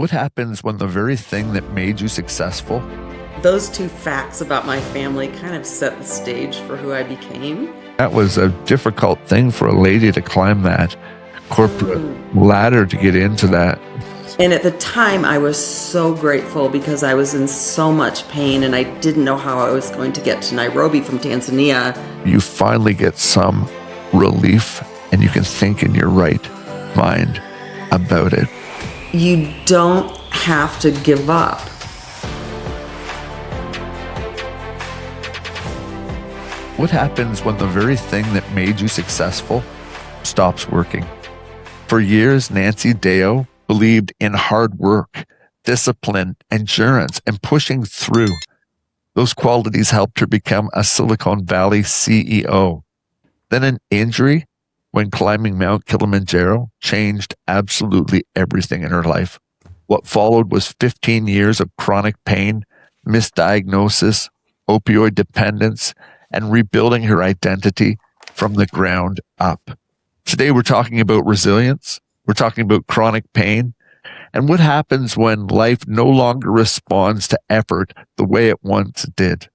What happens when the very thing that made you successful? Those two facts about my family kind of set the stage for who I became. That was a difficult thing for a lady to climb that corporate ladder to get into that. And at the time, I was so grateful because I was in so much pain and I didn't know how I was going to get to Nairobi from Tanzania. You finally get some relief and you can think in your right mind about it. You don't have to give up. What happens when the very thing that made you successful stops working? For years, Nancy Deyo believed in hard work, discipline, endurance, and pushing through. Those qualities helped her become a Silicon Valley CEO. Then an injury when climbing Mount Kilimanjaro changed absolutely everything in her life. What followed was 15 years of chronic pain, misdiagnosis, opioid dependence, and rebuilding her identity from the ground up. Today, we're talking about resilience. We're talking about chronic pain and what happens when life no longer responds to effort the way it once did.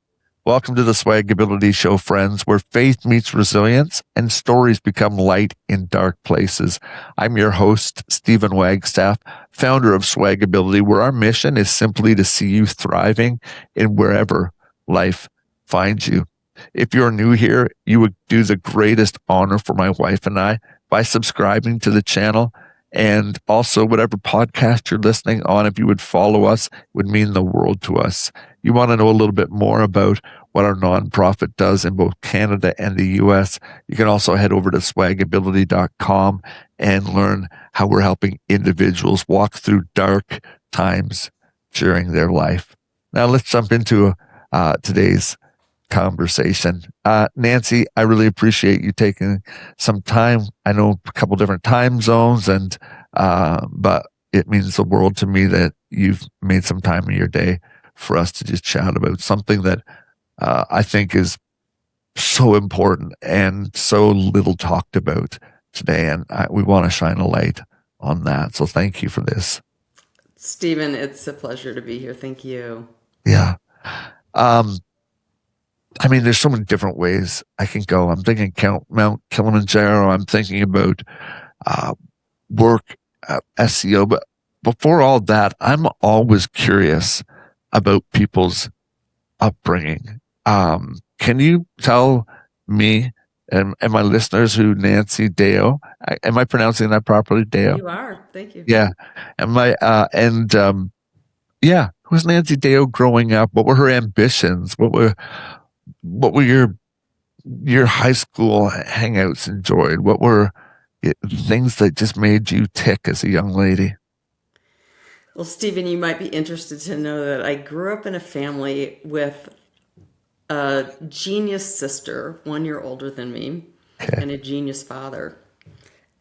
Welcome to the SwagAbility Show, friends, where faith meets resilience and stories become light in dark places. I'm your host, Stephen Wagstaff, founder of SwagAbility, where our mission is simply to see you thriving in wherever life finds you. If you're new here, you would do the greatest honor for my wife and I by subscribing to the channel, and also whatever podcast you're listening on. If you would follow us, it would mean the world to us. You want to know a little bit more about what our nonprofit does in both Canada and the US, you can also head over to swagability.com and learn how we're helping individuals walk through dark times during their life. Now let's jump into today's conversation. Nancy, I really appreciate you taking some time. I know a couple different time zones, and but it means the world to me that you've made some time in your day for us to just chat about something that I think is so important and so little talked about today, and we want to shine a light on that. So thank you for this. Stephen, it's a pleasure to be here. Thank you. Yeah. I mean, there's so many different ways I can go. I'm thinking Mount Kilimanjaro. I'm thinking about work, SEO. But before all that, I'm always curious about people's upbringing. Can you tell me and my listeners who Nancy Deyo, am I pronouncing that properly? Deyo? You are. Thank you. Yeah. Yeah, who's Nancy Deyo growing up? What were her ambitions? What were your high school hangouts enjoyed? What were things that just made you tick as a young lady? Well, Stephen, you might be interested to know that I grew up in a family with a genius sister, 1 year older than me, and a genius father.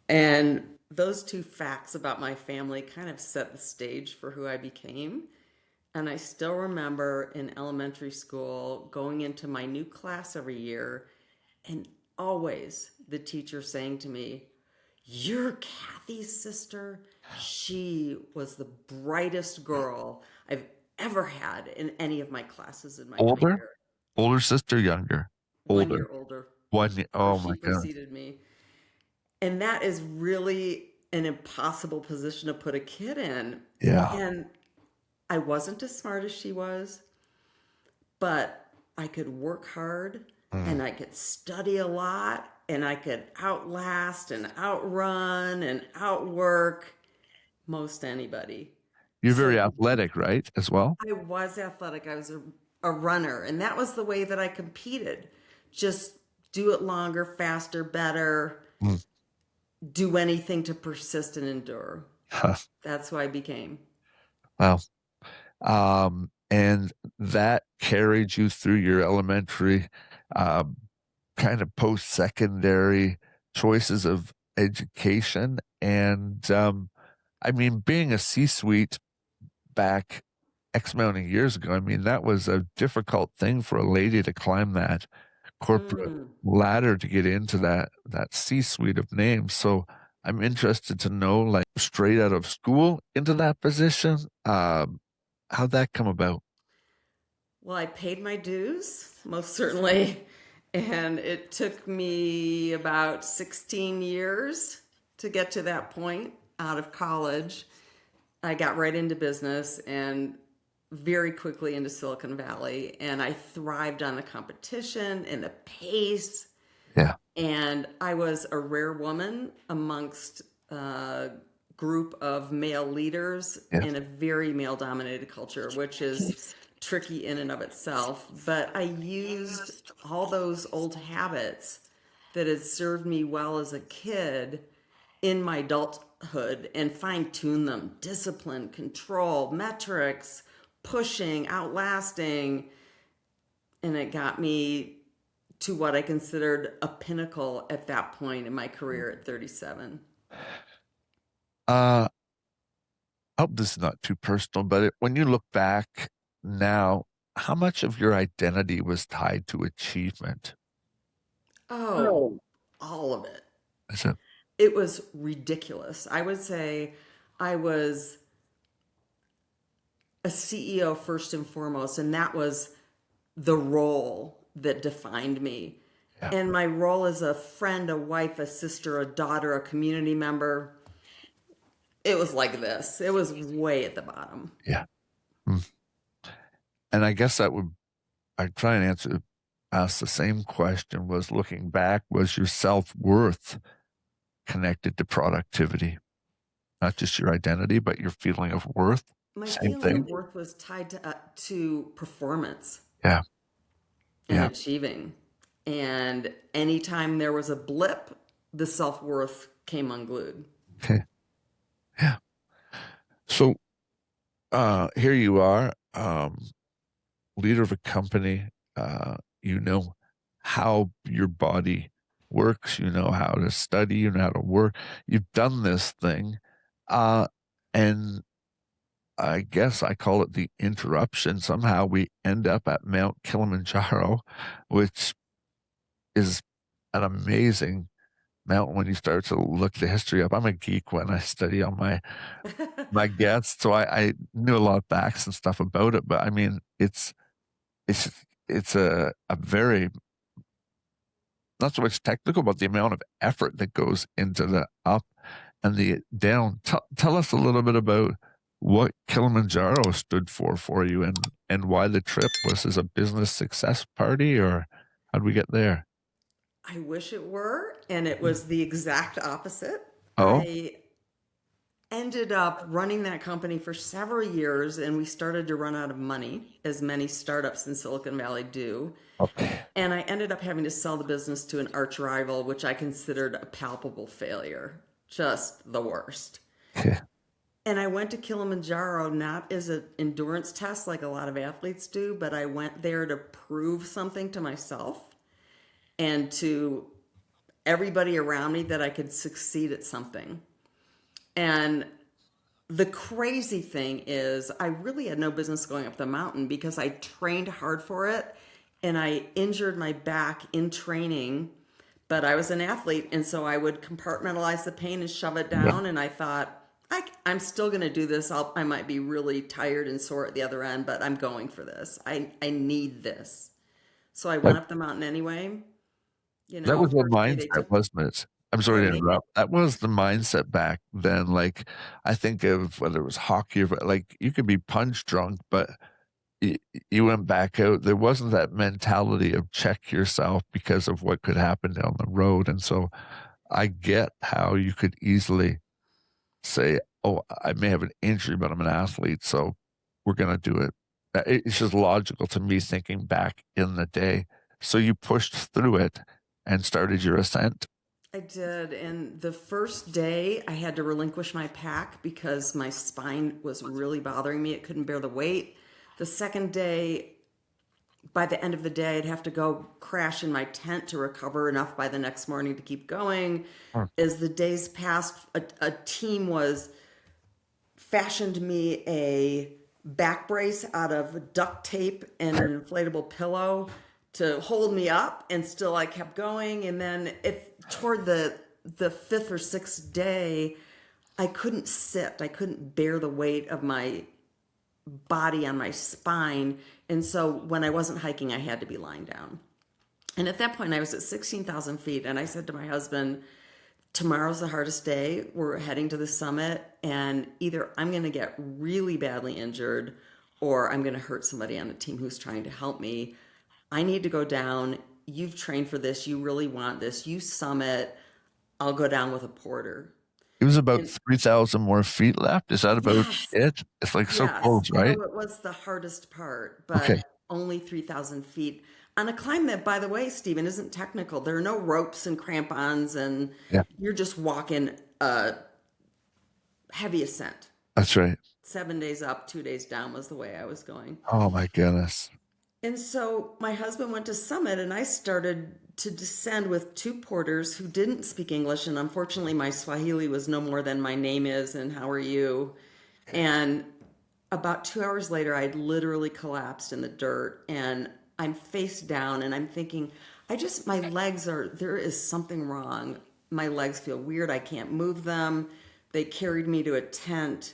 And those two facts about my family kind of set the stage for who I became. And I still remember in elementary school going into my new class every year and always the teacher saying to me, "You're Kathy's sister. She was the brightest girl I've ever had in any of my classes in my career." Older sister, younger? Older. 1 year older. 1 year. Oh my God. She preceded me. And that is really an impossible position to put a kid in. Yeah. And I wasn't as smart as she was, but I could work hard and I could study a lot and I could outlast and outrun and outwork most anybody. You're very athletic, right, as well? I was athletic. I was a runner, and that was the way that I competed. Just do it longer, faster, better, do anything to persist and endure. That's who I became. Wow. And that carried you through your elementary, kind of post-secondary choices of education. And, I mean, being a C-suite back X amount of years ago, I mean, that was a difficult thing for a lady to climb that corporate ladder to get into that C-suite of names. So I'm interested to know, like, straight out of school into that position, how'd that come about? Well, I paid my dues, most certainly. And it took me about 16 years to get to that point out of college. I got right into business and very quickly into Silicon Valley. And I thrived on the competition and the pace. Yeah, And I was a rare woman amongst a group of male leaders yeah, in a very male dominated culture, which is tricky in and of itself. But I used all those old habits that had served me well as a kid in my adulthood and fine tune them: discipline, control, metrics, pushing, outlasting. And it got me to what I considered a pinnacle at that point in my career at 37. uh, I hope this is not too personal, but when you look back now, how much of your identity was tied to achievement? Oh, Oh. all of it. Is it? It was ridiculous. I would say I was a CEO first and foremost, and that was the role that defined me. Yeah, And my role as a friend, a wife, a sister, a daughter, a community member, it was like this. It was way at the bottom. yeah. Mm. And I guess that would, I'd try and ask the same question, was looking back, was your self-worth connected to productivity? Not just your identity, but your feeling of worth? My Same feeling thing? of worth was tied to performance Yeah, and yeah. achieving. And anytime there was a blip, the self worth came unglued. Okay. Yeah. So here you are, leader of a company. You know how your body works. You know how to study. You know how to work. You've done this thing, and I guess I call it the interruption. Somehow we end up at Mount Kilimanjaro, which is an amazing mountain when you start to look the history up. I'm a geek when I study on my guests, so I knew a lot of facts and stuff about it. But I mean, it's a very not so much technical, but the amount of effort that goes into the up and the down. Tell us a little bit about what Kilimanjaro stood for you, and why the trip was as a business success party, or how'd we get there? I wish it were, and it was the exact opposite. Oh, I ended up running that company for several years, and we started to run out of money, as many startups in Silicon Valley do. okay. And I ended up having to sell the business to an arch rival, which I considered a palpable failure. Just the worst. Okay. And I went to Kilimanjaro not as an endurance test like a lot of athletes do, but I went there to prove something to myself and to everybody around me that I could succeed at something. And the crazy thing is, I really had no business going up the mountain because I trained hard for it and I injured my back in training. But I was an athlete, and so I would compartmentalize the pain and shove it Yeah. down. And I thought, I'm still going to do this. I might be really tired and sore at the other end, but I'm going for this. I need this. So I went That, up the mountain anyway. You that know, was the first day they mindset, took, wasn't it? I'm sorry to pardon me? interrupt. That was the mindset back then. Like, I think of whether it was hockey or like you could be punch drunk, but y- you went back out. There wasn't that mentality of check yourself because of what could happen down the road. And so I get how you could easily say, "Oh, I may have an injury, but I'm an athlete, so we're going to do it." It's just logical to me thinking back in the day. So you pushed through it and started your ascent. I did. And the first day, I had to relinquish my pack because my spine was really bothering me. It couldn't bear the weight. The second day, by the end of the day, I'd have to go crash in my tent to recover enough by the next morning to keep going. Hmm. As the days passed, a team was fashioned me a back brace out of duct tape and an inflatable pillow to hold me up, and still I kept going. And then if toward the the fifth or sixth day, I couldn't sit. I couldn't bear the weight of my body on my spine. And so when I wasn't hiking, I had to be lying down. And at that point, I was at 16,000 feet. And I said to my husband, tomorrow's the hardest day. We're heading to the summit. And either I'm going to get really badly injured or I'm going to hurt somebody on the team who's trying to help me. I need to go down. You've trained for this. You really want this. You summit. I'll go down with a porter. It was about And 3,000 more feet left. Is that about yes, it? It's like so yes, close, right? it was the hardest part, Okay. but only 3,000 feet on a climb that, by the way, Stephen, isn't technical. There are no ropes and crampons, and Yeah, you're just walking a heavy ascent. that's right. 7 days up, 2 days down was the way I was going. Oh my goodness. And so my husband went to summit, and I started to descend with two porters who didn't speak English. And unfortunately, my Swahili was no more than my name is and how are you. And about 2 hours later, I'd literally collapsed in the dirt and I'm face down and I'm thinking, my legs there is something wrong. My legs feel weird. I can't move them. They carried me to a tent.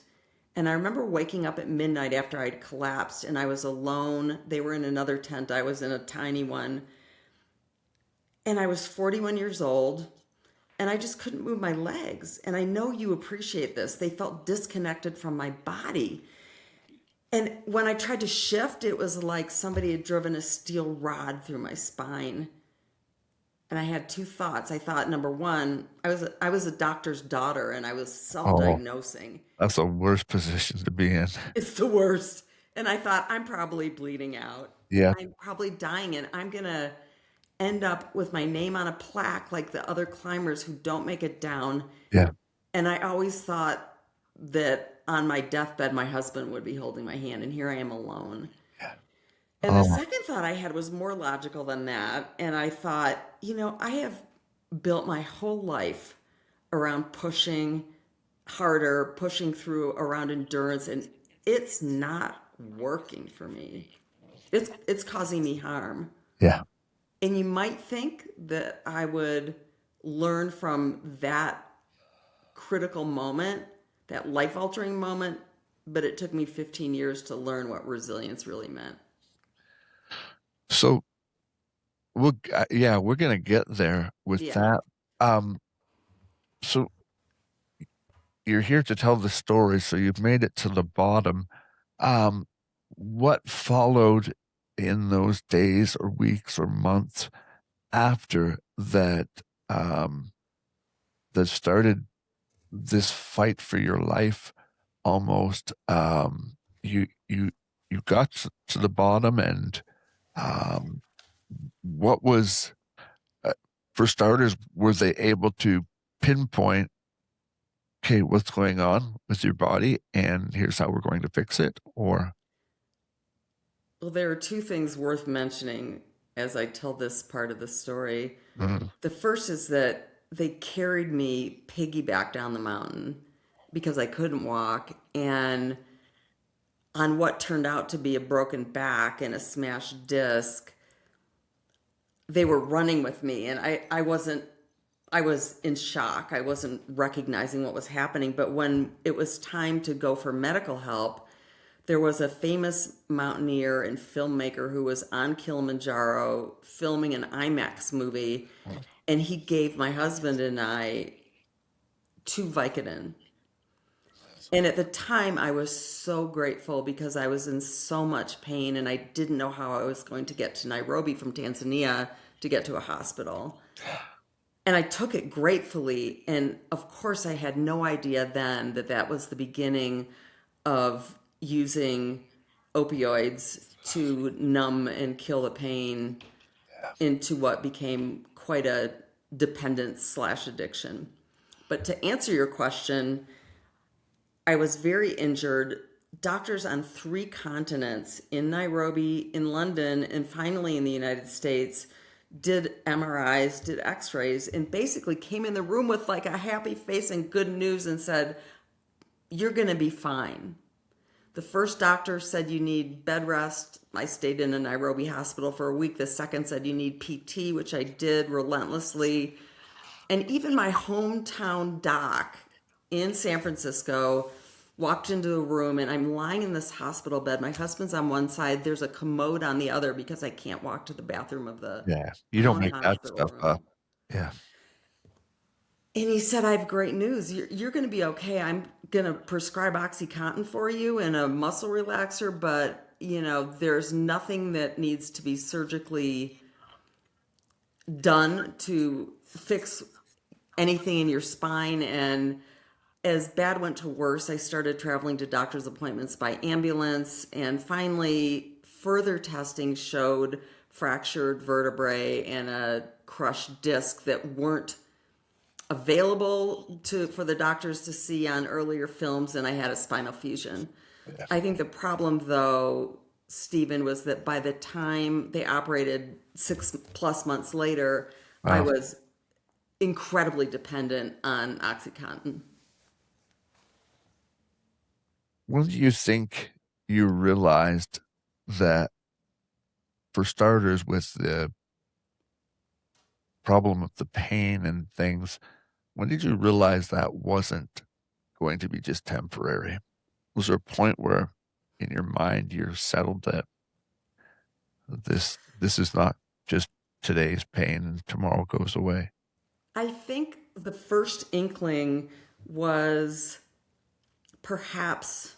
And I remember waking up at midnight after I'd collapsed and I was alone. They were in another tent. I was in a tiny one. And I was 41 years old and I just couldn't move my legs. And I know you appreciate this. They felt disconnected from my body. And when I tried to shift, it was like somebody had driven a steel rod through my spine. And I had two thoughts. I thought, number one, I was a doctor's daughter and I was Oh, self-diagnosing. that's the worst position to be in. It's the worst. And I thought, I'm probably bleeding out. Yeah, I'm probably dying and I'm going to end up with my name on a plaque like the other climbers who don't make it down. yeah. And I always thought that on my deathbed, my husband would be holding my hand, and here I am alone. And the Oh, second thought I had was more logical than that. And I thought, I have built my whole life around pushing harder, pushing through around endurance, and it's not working for me. It's causing me harm. yeah. And you might think that I would learn from that critical moment, that life altering moment, but it took me 15 years to learn what resilience really meant. So we're gonna get there with Yeah. that. Um, so you're here to tell the story, so you've made it to the bottom. Um, what followed in those days or weeks or months after that that started this fight for your life almost? You got to the bottom and um what was for starters, were they able to pinpoint, okay, what's going on with your body and here's how we're going to fix it? Or Well, there are two things worth mentioning as I tell this part of the story. mm, The first is that they carried me piggyback down the mountain because I couldn't walk, and on what turned out to be a broken back and a smashed disc, they were running with me, and I wasn't, I was in shock. I wasn't recognizing what was happening. But when it was time to go for medical help, there was a famous mountaineer and filmmaker who was on Kilimanjaro filming an IMAX movie, and he gave my husband and I two Vicodin. And at the time, I was so grateful because I was in so much pain and I didn't know how I was going to get to Nairobi from Tanzania to get to a hospital. And I took it gratefully. And of course, I had no idea then that that was the beginning of using opioids to numb and kill the pain into what became quite a dependence/addiction. But to answer your question, I was very injured. Doctors on 3 continents, in Nairobi, in London, and finally in the United States, did MRIs, did x-rays, and basically came in the room with like a happy face and good news and said, you're going to be fine. The first doctor said you need bed rest. I stayed in a Nairobi hospital for a week. The second said you need PT, which I did relentlessly. And even my hometown doc in San Francisco walked into the room, and I'm lying in this hospital bed. My husband's on one side, there's a commode on the other because I can't walk to the bathroom of the Yeah. You don't county make that hospital stuff up. room. Yeah. And he said, I have great news. You're going to be okay. I'm going to prescribe OxyContin for you and a muscle relaxer, but, there's nothing that needs to be surgically done to fix anything in your spine. And as bad went to worse, I started traveling to doctor's appointments by ambulance. And finally, further testing showed fractured vertebrae and a crushed disc that weren't available for the doctors to see on earlier films, and I had a spinal fusion. Yeah. I think the problem, though, Stephen, was that by the time they operated 6+ months later, I Wow. was incredibly dependent on OxyContin. When do you think you realized that, for starters, with the problem of the pain and things, when did you realize that wasn't going to be just temporary? Was there a point where in your mind you're settled that this is not just today's pain and tomorrow goes away? I think the first inkling was perhaps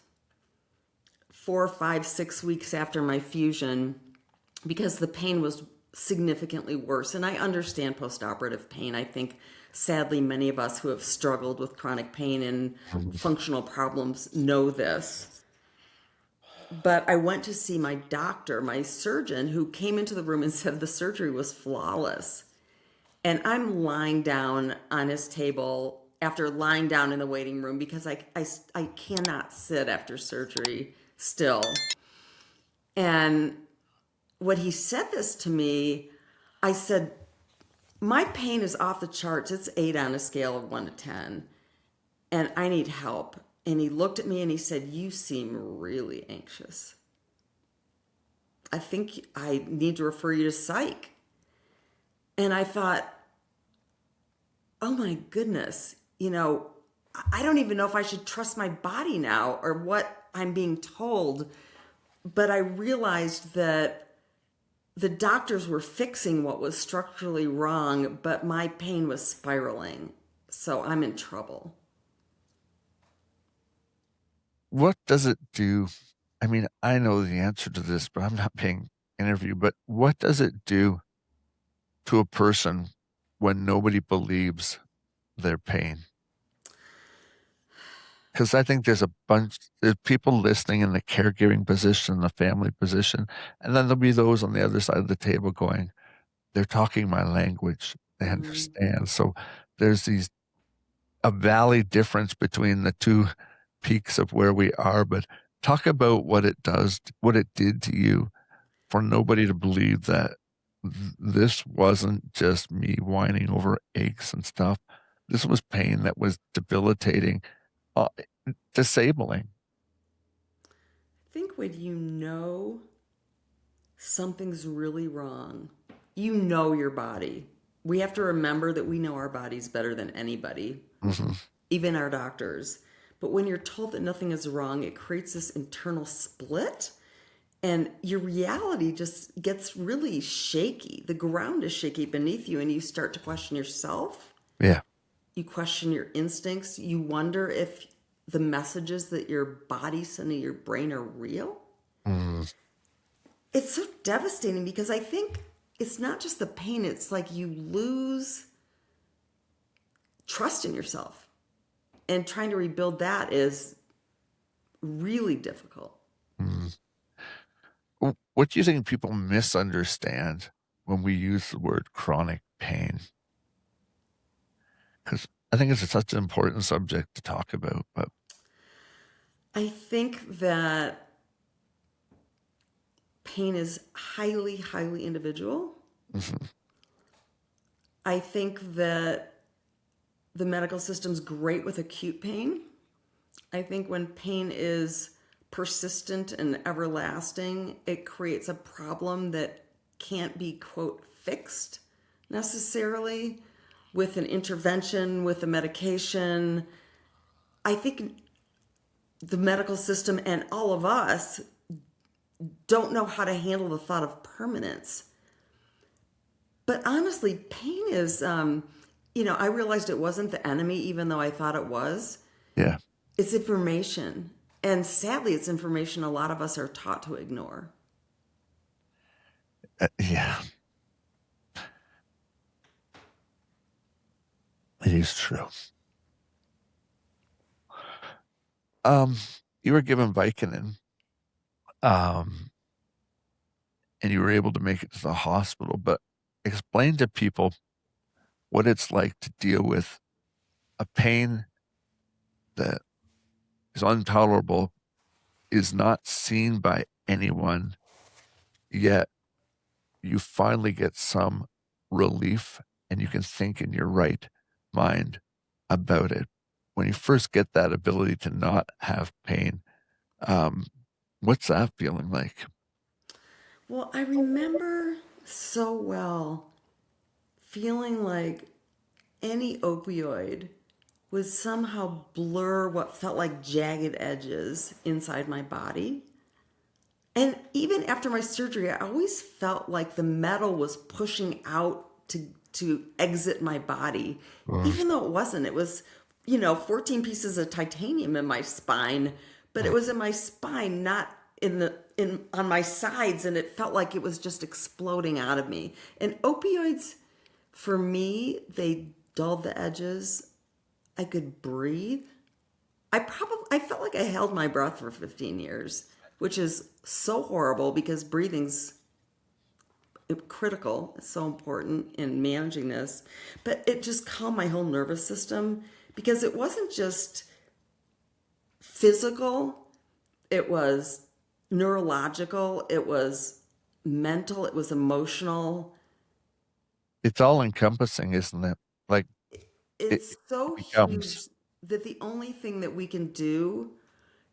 4, 5, 6 weeks after my fusion, because the pain was significantly worse. And I understand postoperative pain. I think, sadly, many of us who have struggled with chronic pain and functional problems know this. But I went to see my doctor, my surgeon, who came into the room and said the surgery was flawless. And I'm lying down on his table after lying down in the waiting room because I cannot sit after surgery still. And when he said this to me, I said, my pain is off the charts. It's 8 on a scale of 1 to 10. And I need help. And he looked at me and he said, you seem really anxious. I think I need to refer you to psych. And I thought, oh my goodness, I don't even know if I should trust my body now or what I'm being told. But I realized that the doctors were fixing what was structurally wrong, but my pain was spiraling. So I'm in trouble. What does it do? I mean, I know the answer to this, but I'm not being interviewed. But what does it do to a person when nobody believes their pain? Because I think there's people listening in the caregiving position, the family position, and then there'll be those on the other side of the table going, they're talking my language. They understand. So there's a valley difference between the two peaks of where we are. But talk about what it does, what it did to you for nobody to believe that this wasn't just me whining over aches and stuff. This was pain that was debilitating, uh, disabling. I think when you know something's really wrong, you know your body. We have to remember that we know our bodies better than anybody, even our doctors. But when you're told that nothing is wrong, it creates this internal split. And your reality just gets really shaky. The ground is shaky beneath you, and you start to question yourself. Yeah. You question your instincts. You wonder if the messages that your body's sending your brain are real. It's so devastating because I think it's not just the pain, it's like you lose trust in yourself. And trying to rebuild that is really difficult. What do you think people misunderstand when we use the word chronic pain? Because I think it's such an important subject to talk about. But I think that pain is highly, highly individual. I think that the medical system's great with acute pain. I think when pain is persistent and everlasting, it creates a problem that can't be, quote, fixed necessarily. with an intervention, with a medication, I think the medical system and all of us don't know how to handle the thought of permanence. But honestly, pain is, I realized it wasn't the enemy, even though I thought it was. Yeah. It's information. And sadly, it's information a lot of us are taught to ignore. Yeah. It is true. You were given Vicodin, and you were able to make it to the hospital, but explain to people what it's like to deal with a pain that is intolerable, is not seen by anyone, yet you finally get some relief and you can think in your right mind about it. When you first get that ability to not have pain, what's that feeling like? Well, I remember so well feeling like any opioid would somehow blur what felt like jagged edges inside my body. And even after my surgery, I always felt like the metal was pushing out to exit my body, even though it wasn't. It was, 14 pieces of titanium in my spine, but it was in my spine, not in on my sides, and it felt like it was just exploding out of me. And opioids, for me, they dulled the edges. I could breathe. I felt like I held my breath for 15 years, which is so horrible because breathing's critical. It's so important in managing this. But it just calmed my whole nervous system because it wasn't just physical, it was neurological, it was mental, it was emotional. It's all encompassing, isn't it? Like it It's so becomes. huge that the only thing that we can do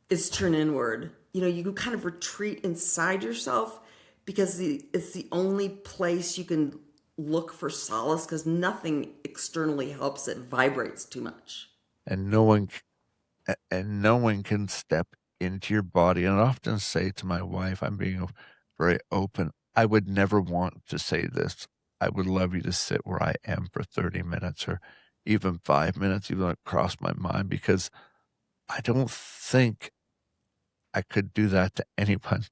is turn inward. You can kind of retreat inside yourself because it's the only place you can look for solace because nothing externally helps. It vibrates too much. And no one can step into your body. And I often say to my wife, I'm being very open. I would never want to say this. I would love you to sit where I am for 30 minutes or even 5 minutes, even though it crossed my mind, because I don't think I could do that to anyone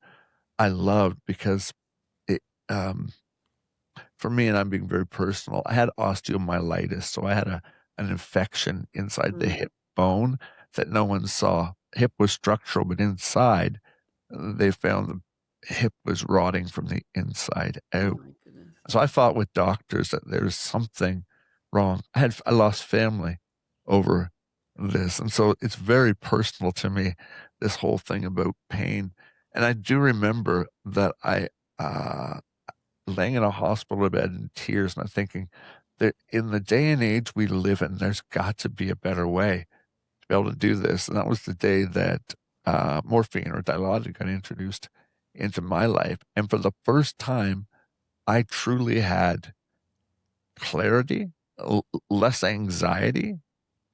I loved because it, for me, and I'm being very personal, I had osteomyelitis. So I had an infection inside the hip bone that no one saw. Hip was structural, but inside, they found the hip was rotting from the inside Oh out. my goodness. So I fought with doctors that there's something wrong. I lost family over this. And so it's very personal to me, this whole thing about pain. And I do remember that I, laying in a hospital bed in tears, and I'm thinking that in the day and age we live in, there's got to be a better way to be able to do this. And that was the day that morphine or Dilaudid got introduced into my life. And for the first time, I truly had clarity, less anxiety,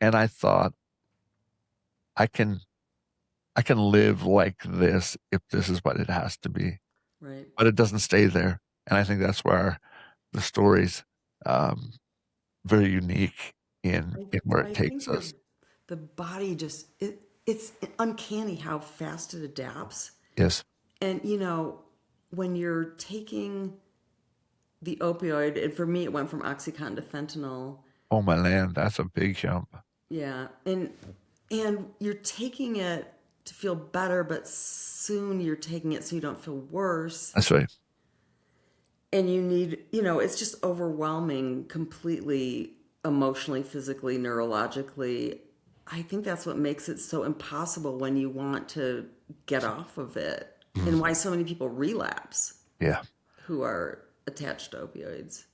and I thought I can live like this if this is what it has to be. Right. But it doesn't stay there, and I think that's where the story's very unique in where it I takes think us. the body just it's uncanny how fast it adapts. Yes. And when you're taking the opioid, and for me it went from Oxycontin to fentanyl. Oh my land, that's a big jump. Yeah. And you're taking it to feel better, but soon you're taking it so you don't feel worse. That's right. And you need, it's just overwhelming completely emotionally, physically, neurologically. I think that's what makes it so impossible when you want to get off of it and why so many people relapse Yeah. who are attached to opioids.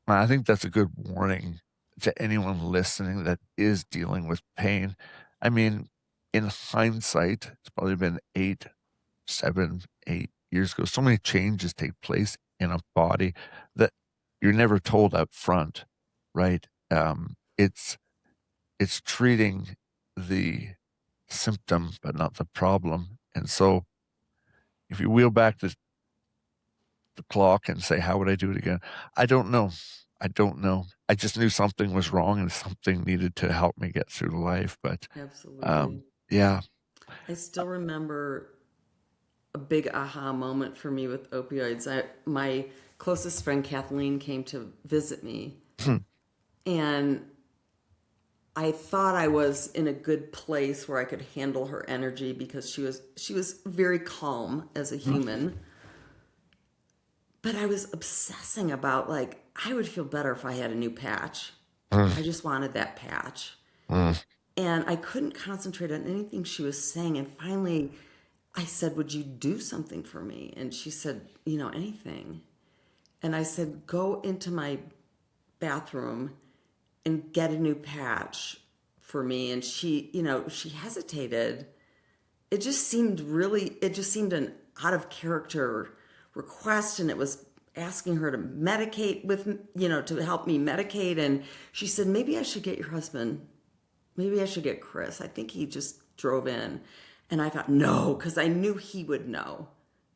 I think that's a good warning to anyone listening that is dealing with pain. I mean, in hindsight, it's probably been 8 years ago. So many changes take place in a body that you're never told up front, right? It's treating the symptom, but not the problem. And so if you wheel back the clock and say, how would I do it again? I don't know. I don't know. I just knew something was wrong and something needed to help me get through life. But Absolutely. yeah. I still remember a big aha moment for me with opioids. My closest friend Kathleen came to visit me, and I thought I was in a good place where I could handle her energy because she was very calm as a human. But I was obsessing about, like, I would feel better if I had a new patch. I just wanted that patch. And I couldn't concentrate on anything she was saying. And finally, I said, would you do something for me? And she said, anything. And I said, go into my bathroom and get a new patch for me. And she hesitated. It just seemed an out of character request. And it was asking her to medicate to help me medicate. And she said, maybe I should get your husband. Maybe I should get Chris. I think he just drove in. And I thought, no, because I knew he would know.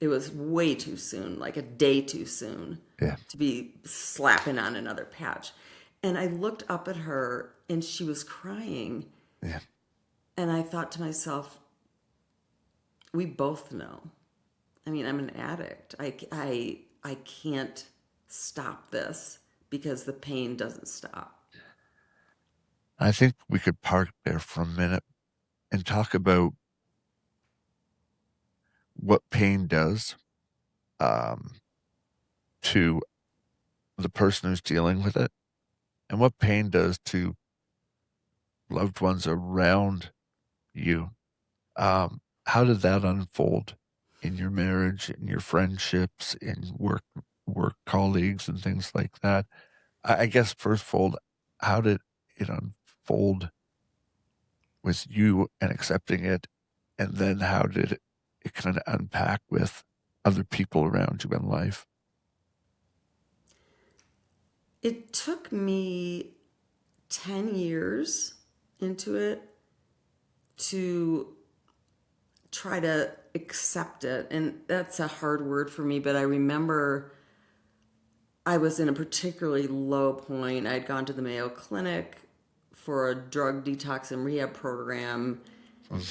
It was way too soon, like a day too soon, Yeah. to be slapping on another patch. And I looked up at her and she was crying. Yeah. And I thought to myself, we both know. I mean, I'm an addict. I can't stop this because the pain doesn't stop. I think we could park there for a minute and talk about what pain does to the person who's dealing with it and what pain does to loved ones around you. How did that unfold in your marriage, in your friendships, in work colleagues and things like that? I guess first of all, how did it unfold with you and accepting it? And then how did it kind of unpack with other people around you in life? It took me 10 years into it to try to accept it. And that's a hard word for me, but I remember I was in a particularly low point. I'd gone to the Mayo Clinic for a drug detox and rehab program,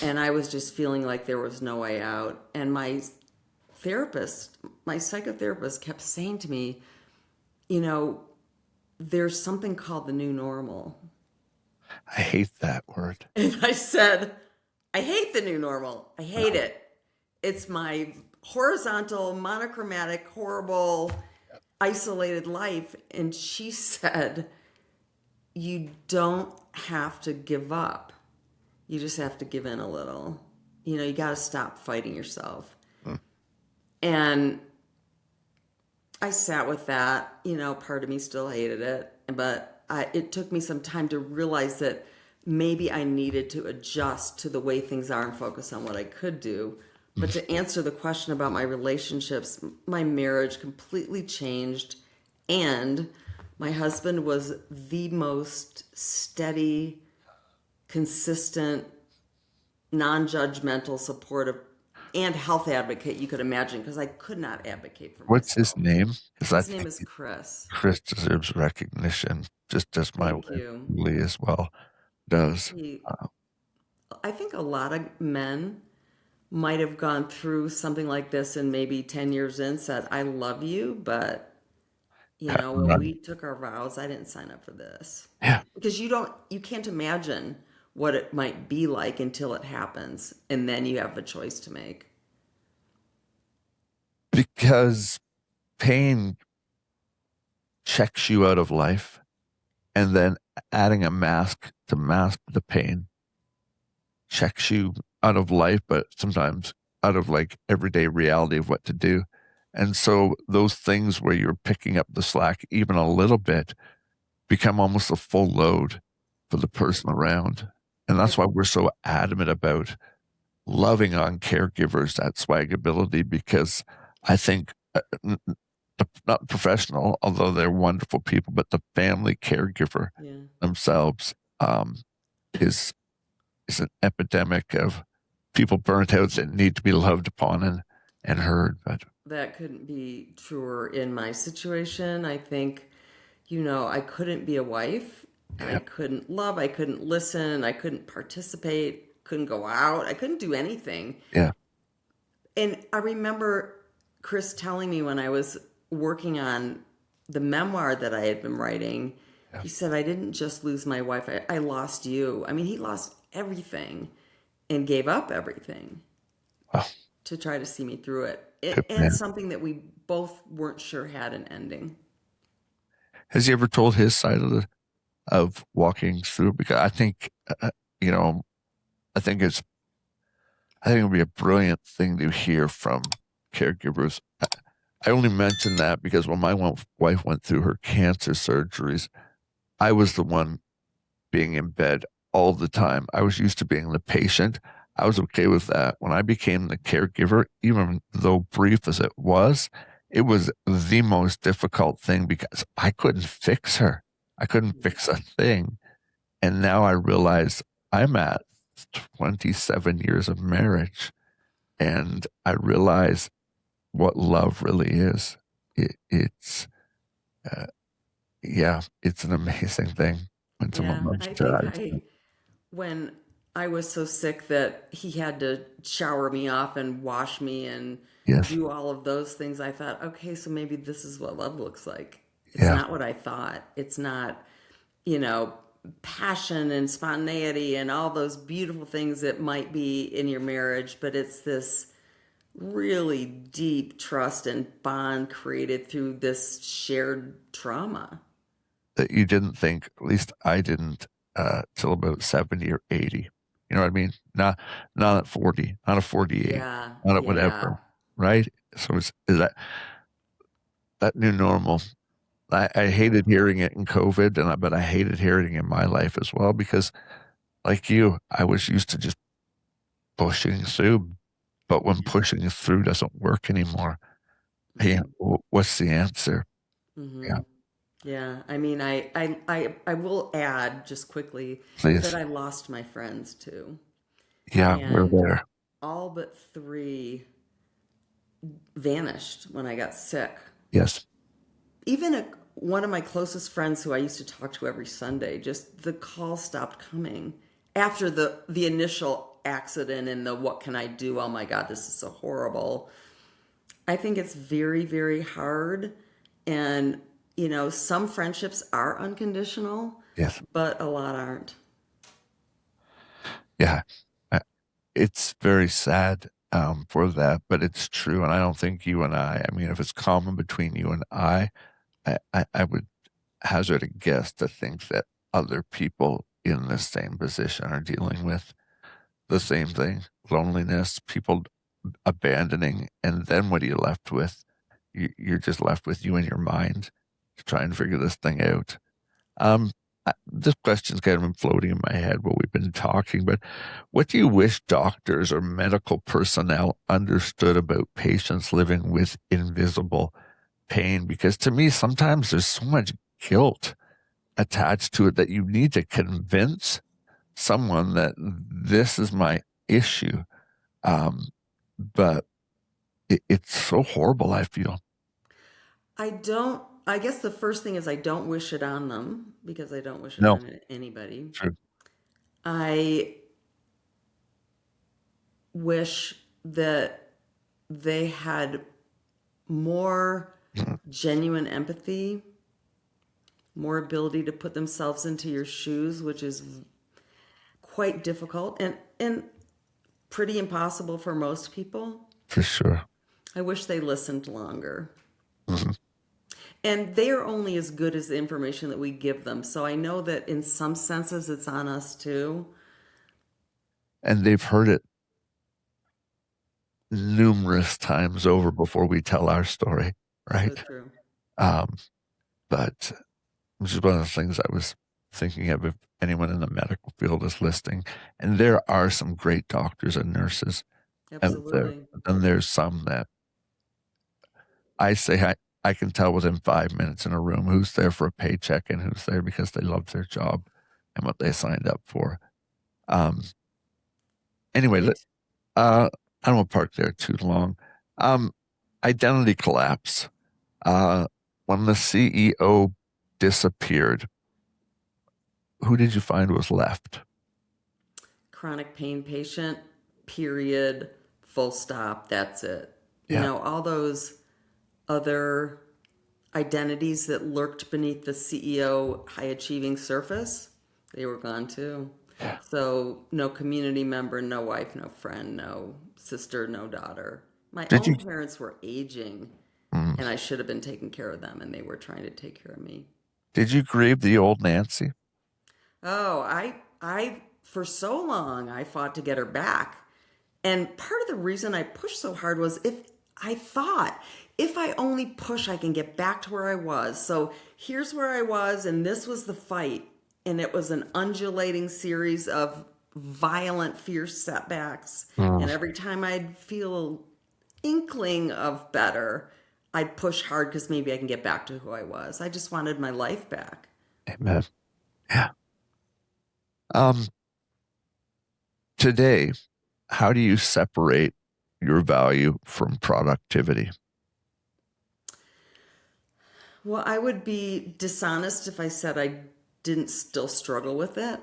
and I was just feeling like there was no way out. And my psychotherapist kept saying to me, there's something called the new normal. I hate that word. And I said, I hate the new normal. I hate it. It's my horizontal, monochromatic, horrible, isolated life. And she said, you don't have to give up. You just have to give in a little. You got to stop fighting yourself. And I sat with that. Part of me still hated it. But it took me some time to realize that maybe I needed to adjust to the way things are and focus on what I could do. But to answer the question about my relationships, my marriage completely changed. And my husband was the most steady, consistent, non-judgmental, supportive, and health advocate you could imagine, because I could not advocate for What's myself. his name? Because I His name think is Chris. Chris deserves recognition, just as my Thank wife you. Lee as well does. I think a lot of men might have gone through something like this and maybe 10 years in said, I love you, but when we took our vows, I didn't sign up for this. Yeah, Because you can't imagine what it might be like until it happens. And then you have a choice to make. because pain checks you out of life, and then adding a mask to mask the pain checks you out of life, but sometimes out of like everyday reality of what to do. And so those things where you're picking up the slack even a little bit become almost a full load for the person around. And that's why we're so adamant about loving on caregivers at SwagAbility, because I think not professional, although they're wonderful people, but the family caregiver Yeah. themselves is an epidemic of people burnt out that need to be loved upon and heard. But That couldn't be truer in my situation. I think, I couldn't be a wife. I yeah, couldn't love. I couldn't listen. I couldn't participate. Couldn't go out. I couldn't do anything. yeah, And I remember Chris telling me when I was working on the memoir that I had been writing, yeah. he said, I didn't just lose my wife, I lost you. I mean, he lost everything and gave up everything Well, to try to see me through it. good And man. something that we both weren't sure had an ending. Has he ever told his side of walking through? Because I think, you know, I think it's, I think it would be a brilliant thing to hear from caregivers. I only mention that because when my wife went through her cancer surgeries, I was the one being in bed all the time. I was used to being the patient. I was okay with that. When I became the caregiver, even though brief as it was the most difficult thing because I couldn't fix her. I couldn't fix a thing. And now I realize I'm at 27 years of marriage and I realize what love really is. It's, uh, yeah, it's an amazing thing when someone Yeah, loves I you. think when I was so sick that he had to shower me off and wash me and Yes. do all of those things, I thought, okay, so maybe this is what love looks like. It's Yeah. not what I thought. It's not, you know, passion and spontaneity and all those beautiful things that might be in your marriage, but it's this really deep trust and bond created through this shared trauma. That you didn't think, at least I didn't, till about 70 or 80. You know what I mean? Not at 40, not at 48, Yeah, not at yeah, whatever. Right? So is that new normal. I yeah, hated hearing it in COVID, but I hated hearing it in my life as well because, like you, I was used to just pushing through. But when yeah. pushing through doesn't work anymore, hey, Mm-hmm. what's the answer? Yeah, Mm-hmm. Yeah, I mean, I will add just quickly that please. I lost my friends too. Yeah, we're And there. all but three vanished when I got sick. Yes. Even one of my closest friends who I used to talk to every Sunday, just the call stopped coming after the initial accident and the what can I do? Oh my God, this is so horrible. I think it's very, very hard. And, some friendships are unconditional, Yes. but a lot aren't. Yeah. Uh, It's very sad for that, but it's true. And I don't think you and I mean, if it's common between you and I would hazard a guess to think that other people in the same position are dealing with the same thing, loneliness, people abandoning. And then what are you left with? You're just left with you and your mind to try and figure this thing out. Um, this question's kind of been floating in my head while we've been talking, but what do you wish doctors or medical personnel understood about patients living with invisible pain? Because to me, sometimes there's so much guilt attached to it that you need to convince someone that this is my issue. Um, but it's so horrible, I feel. I guess the first thing is I don't wish it on them because I don't wish it No, on anybody. true. I wish that they had more Mhm. genuine empathy, more ability to put themselves into your shoes, which is quite difficult and pretty impossible for most people. For sure. I wish they listened longer. Mhm. And they are only as good as the information that we give them. So I know that in some senses it's on us too. And they've heard it numerous times over before we tell our story, So right? true. Um, but which is one of the things I was thinking of if anyone in the medical field is listening. And there are some great doctors and nurses out there. Absolutely. But then there's some that I say I can tell within 5 minutes in a room who's there for a paycheck and who's there because they love their job and what they signed up for. Um, anyway, Right. I don't want to park there too long. Identity collapse. When the CEO disappeared, who did you find was left? Chronic pain patient, period, full stop, that's it. You Yeah. know, all those other identities that lurked beneath the CEO high achieving surface, they were gone too. So, no community member, no wife, no friend, no sister, no daughter. My Did you? own parents were aging, Mm, and I should have been taking care of them, and they were trying to take care of me. did you grieve the old Nancy? Oh, for so long, I fought to get her back. And part of the reason I pushed so hard was if I only push, I can get back to where I was. So here's where I was, and this was the fight. And it was an undulating series of violent, fierce setbacks. Mm, And every time I'd feel inkling of better, I'd push hard because maybe I can get back to who I was. I just wanted my life back. amen. Yeah. Um, Today, how do you separate your value from productivity? Well, I would be dishonest if I said I didn't still struggle with it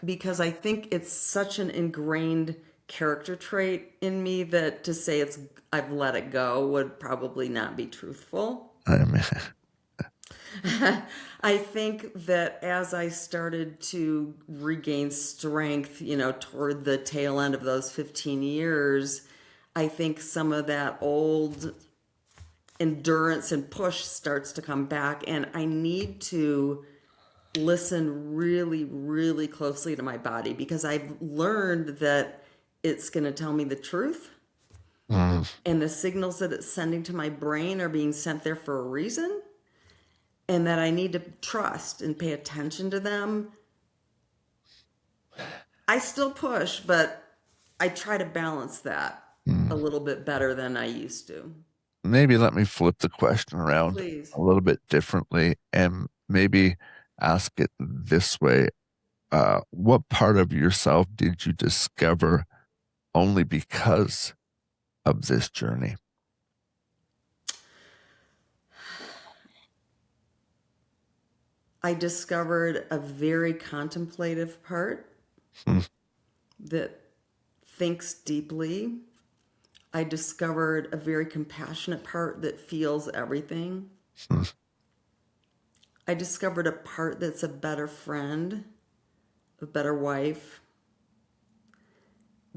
because I think it's such an ingrained character trait in me that to say I've let it go would probably not be truthful. I mean, I think that as I started to regain strength, you know, toward the tail end of those 15 years, I think some of that old endurance and push starts to come back, and I need to listen really, really closely to my body because I've learned that it's going to tell me the truth, mm, and the signals that it's sending to my brain are being sent there for a reason, and that I need to trust and pay attention to them. I still push, but I try to balance that a mm. little bit better than I used to. Maybe let me flip the question around Please. a little bit differently and maybe ask it this way. What part of yourself did you discover only because of this journey? I discovered a very contemplative part Mm, that thinks deeply. I discovered a very compassionate part that feels everything. mm, I discovered a part that's a better friend, a better wife,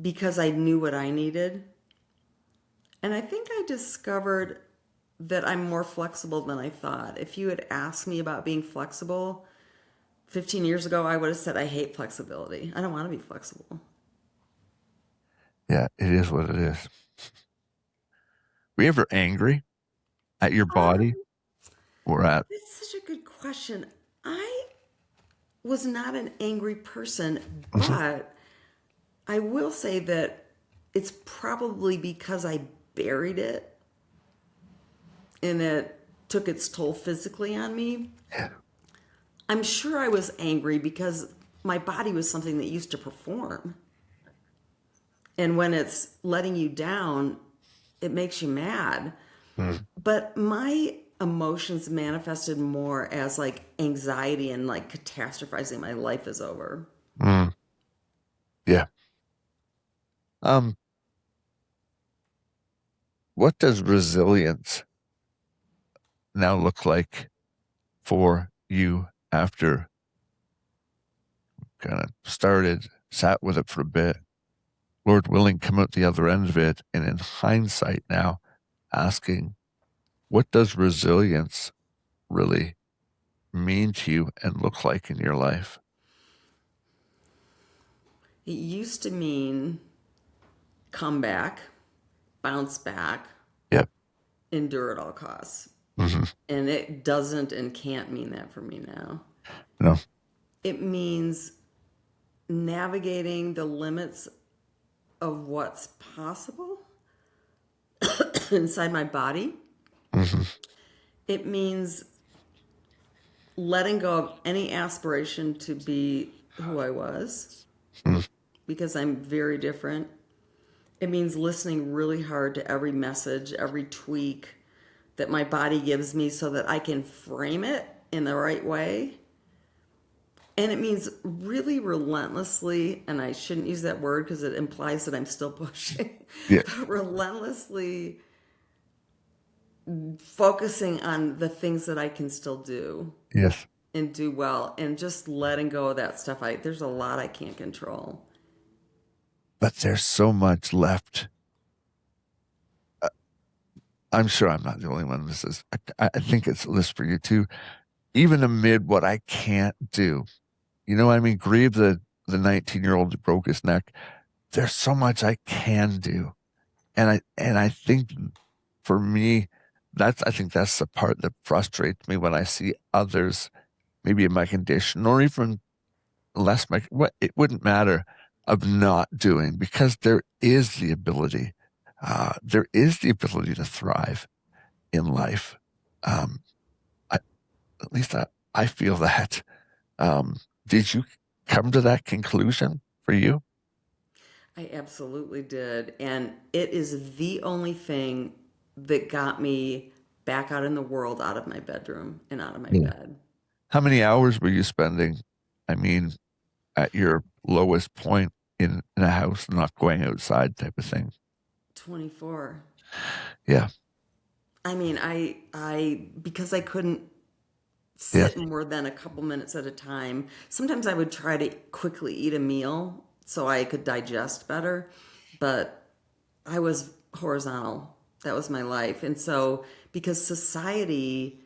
because I knew what I needed. And I think I discovered that I'm more flexible than I thought. If you had asked me about being flexible 15 years ago, I would have said, I hate flexibility. I don't want to be flexible. yeah, it is what it is. Were you ever angry at your body Um, or at? It's such a good question. I was not an angry person, Mhm. but I will say that it's probably because I buried it and it took its toll physically on me. Yeah. I'm sure I was angry because my body was something that used to perform. And when it's letting you down, it makes you mad. Mm, But my emotions manifested more as like anxiety and like catastrophizing my life is over. mm, yeah. Um, what does resilience now look like for you after kind of started, sat with it for a bit, Lord willing, come out the other end of it, and in hindsight now, asking, what does resilience really mean to you and look like in your life? It used to mean come back, bounce back, Yep. endure at all costs. Hmm. And it doesn't and can't mean that for me now. No. It means navigating the limits of what's possible inside my body Hmm. It means letting go of any aspiration to be who I was Mm. because I'm very different. It means listening really hard to every message, every tweak that my body gives me so that I can frame it in the right way. And it means really relentlessly, and I shouldn't use that word because it implies that I'm still pushing, Yeah. but relentlessly focusing on the things that I can still do Yes. and do well and just letting go of that stuff. There's a lot I can't control. But there's so much left. I'm sure I'm not the only one. This is, I think it's a list for you too. Even amid what I can't do, you know what I mean? Grieve the 19-year-old who broke his neck. There's so much I can do. And I think for me, I think that's the part that frustrates me when I see others, maybe in my condition or even less what it wouldn't matter of not doing because there is the ability to thrive in life. Um, I, at least I feel that. Did you come to that conclusion for you? I absolutely did. And it is the only thing that got me back out in the world, out of my bedroom and out of my Yeah. bed. How many hours were you spending? I mean, at your lowest point in a house, not going outside type of thing. 24. Yeah. I mean, because I couldn't Yes. sit more than a couple minutes at a time, sometimes I would try to quickly eat a meal so I could digest better, but I was horizontal. That was my life. And so, because society,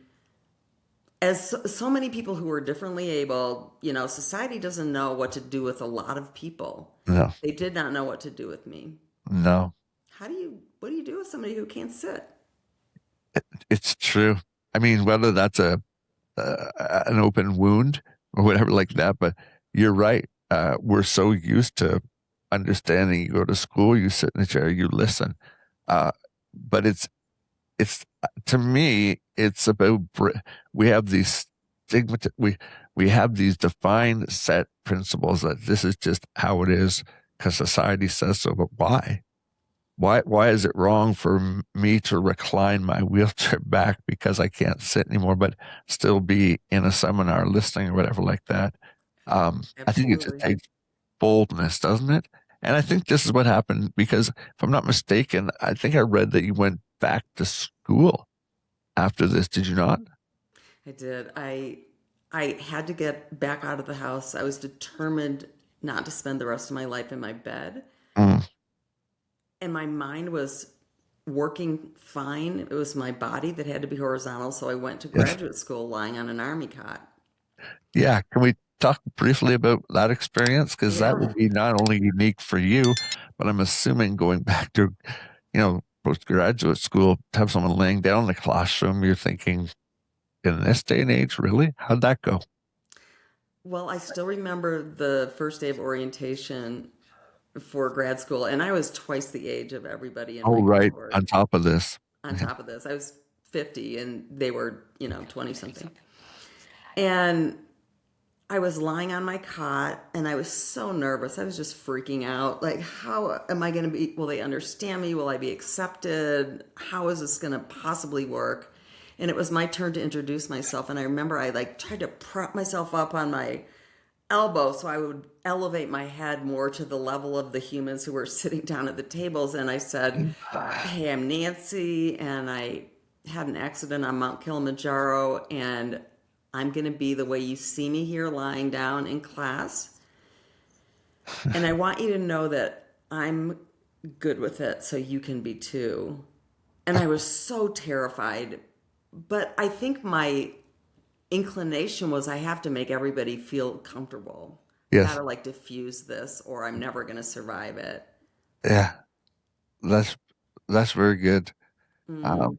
as so many people who are differently able, society doesn't know what to do with a lot of people. No. They did not know what to do with me. No. What do you do with somebody who can't sit? It's true. I mean, whether that's an open wound or whatever like that, but you're right. We're so used to understanding. You go to school, you sit in a chair, you listen. Uh, but it's to me, it's about we have these stigma. We have these defined set principles that this is just how it is because society says so. But why? Why is it wrong for me to recline my wheelchair back because I can't sit anymore, but still be in a seminar listening or whatever like that? I think it just Absolutely. takes boldness, doesn't it? And I think this is what happened because if I'm not mistaken, I think I read that you went back to school after this. Did you not? I did. I had to get back out of the house. I was determined not to spend the rest of my life in my bed. Mm, And my mind was working fine. It was my body that had to be horizontal. So I went to yes. graduate school lying on an army cot. Yeah. Can we talk briefly about that experience? Because that Yeah. would be not only unique for you, but I'm assuming going back to, postgraduate school, to have someone laying down in the classroom, you're thinking, in this day and age, really? How'd that go? Well, I still remember the first day of orientation for grad school, and I was twice the age of everybody in Oh, my right. cohort. On top of this. On top of this, I was 50 and they were, 20 something. And I was lying on my cot and I was so nervous. I was just freaking out. Like, how am I going to be? Will they understand me? Will I be accepted? How is this going to possibly work? And it was my turn to introduce myself. And I remember I tried to prop myself up on my elbow so I would elevate my head more to the level of the humans who were sitting down at the tables. And I said, "Hey, I'm Nancy, and I had an accident on Mount Kilimanjaro, and I'm going to be the way you see me here lying down in class. And I want you to know that I'm good with it so you can be too." And I was so terrified. But I think my inclination was I have to make everybody feel comfortable. I got Yes. to diffuse this or I'm never going to survive it. Yeah. That's that's very good. Mm. Um,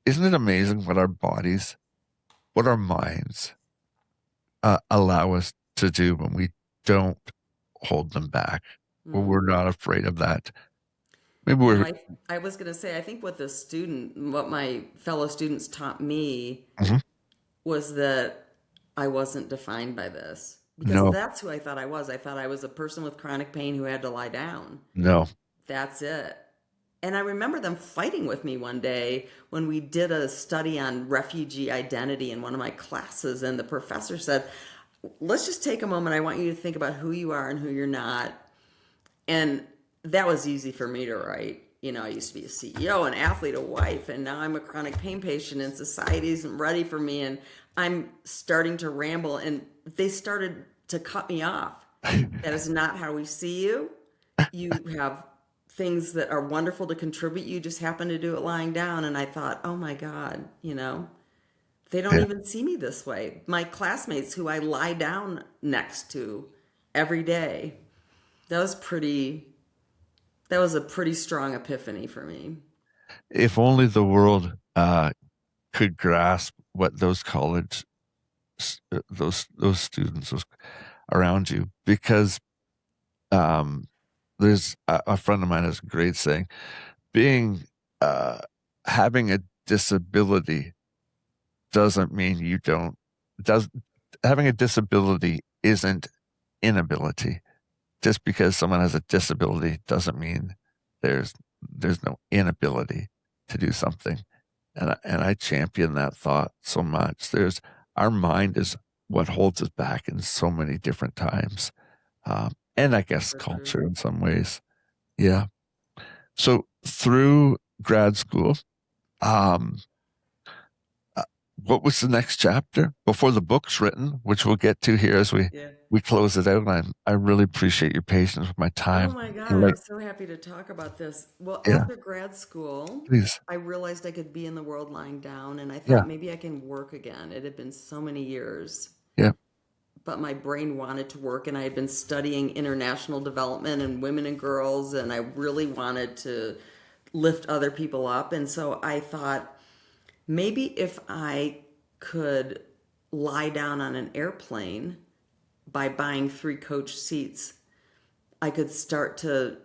isn't it amazing what our minds allow us to do when we don't hold them back, when we're Mm. not afraid of that Maybe You know, we're. I was going to say, I think what my fellow students taught me Mhm. was that I wasn't defined by this because No, that's who I thought I was. I thought I was a person with chronic pain who had to lie down. no. That's it. And I remember them fighting with me one day when we did a study on refugee identity in one of my classes. And the professor said, let's just take a moment. I want you to think about who you are and who you're not. And that was easy for me to write. You know, I used to be a CEO, an athlete, a wife, and now I'm a chronic pain patient, and society isn't ready for me. And I'm starting to ramble, and they started to cut me off. That is not how we see you. You have things that are wonderful to contribute. You just happen to do it lying down. And I thought, oh my God, they don't Yeah. even see me this way. My classmates who I lie down next to every day, that was pretty, that was a pretty strong epiphany for me. If only the world could grasp what those those students around you, because um, there's a friend of mine has a great saying: being uh, having a disability doesn't mean you don't does having a disability isn't inability. Just because someone has a disability doesn't mean there's there's no inability to do something. And I champion that thought so much. There's Our mind is what holds us back in so many different times, and I guess For sure. culture in some ways. Yeah. So through grad school, um, uh, what was the next chapter before the book's written, which we'll get to here as Yeah. we close it out? And I really appreciate your patience with my Oh time. my God, Like, I'm so happy to talk about this. Well, yeah, after grad school, please. I realized I could be in the world lying down, and I thought Yeah, maybe I can work again. It had been so many years, yeah, but my brain wanted to work, and I had been studying international development and women and girls, and I really wanted to lift other people up. And so I thought maybe if I could lie down on an airplane by buying 3 coach seats, I could start to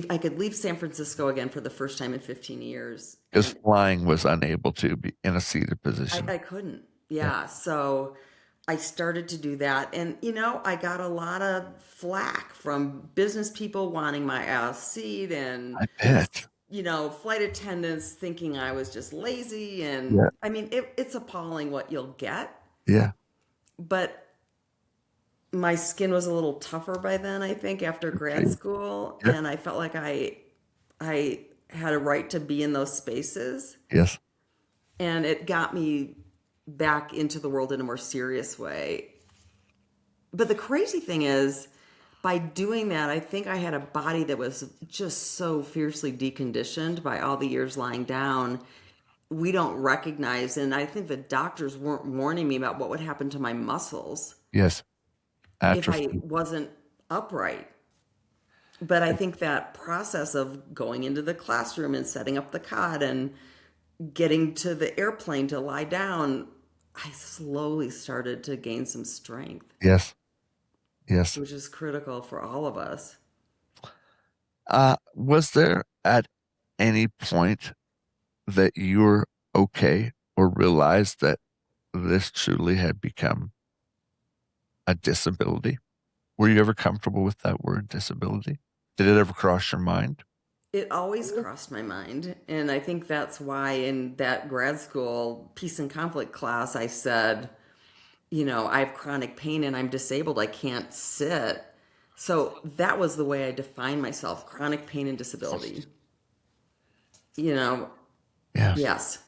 I could leave San Francisco again for the first time in 15 years. because And flying was unable to be in a seated position. I couldn't. Yeah, Yeah. So I started to do that. And, I got a lot of flack from business people wanting my ass seat and, I bet. flight attendants thinking I was just lazy. And Yeah, I mean, it's appalling what you'll get. yeah, But my skin was a little tougher by then, I think, after grad okay, school. yeah, And I felt like I had a right to be in those spaces. yes, And it got me back into the world in a more serious way. But the crazy thing is, by doing that, I think I had a body that was just so fiercely deconditioned by all the years lying down. We don't recognize, and I think the doctors weren't warning me about what would happen to my muscles yes. if I Atrophy. wasn't upright. But I think that process of going into the classroom and setting up the cot and getting to the airplane to lie down, I slowly started to gain some strength, Yes, yes. which is critical for all of us. Was there at any point that you were okay or realized that this truly had become a disability? Were you ever comfortable with that word disability? Did it ever cross your mind? It always crossed my mind. And I think that's why in that grad school peace and conflict class, I said, I have chronic pain and I'm disabled. I can't sit. So that was the way I defined myself, chronic pain and disability. You know, Yeah. yes.